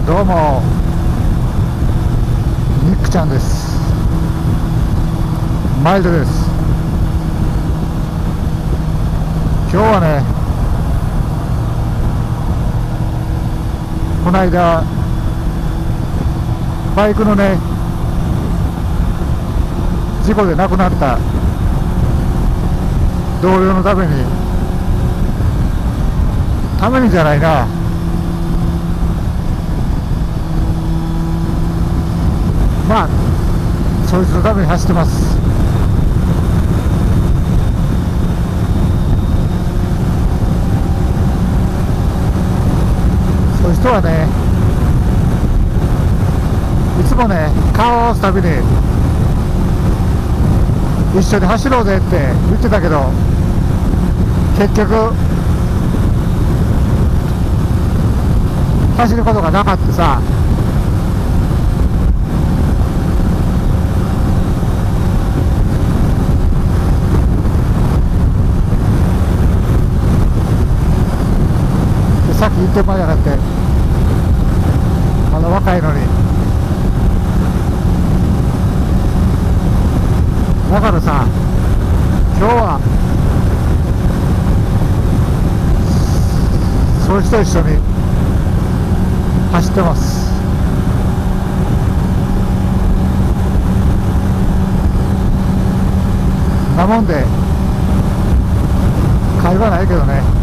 どうもニックちゃんです。マイルドです。今日はね、この間バイクのね事故で亡くなった同僚のためにじゃないな、まあそいつのために走ってます。そういう人はね、いつもね顔を合わすたびに一緒に走ろうぜって言ってたけど、結局走ることがなかったさ。さっき言ってもらえなかった、まだ若いのに。だからさ、今日はそういう人と一緒に走ってます。なもんで会話ないけどね。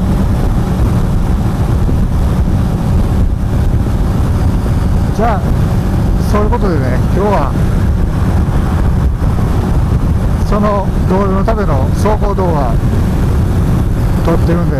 じゃあそういうことでね、今日はその同僚のための走行動画撮ってるんで、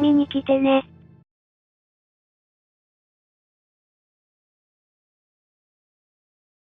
見に来てね。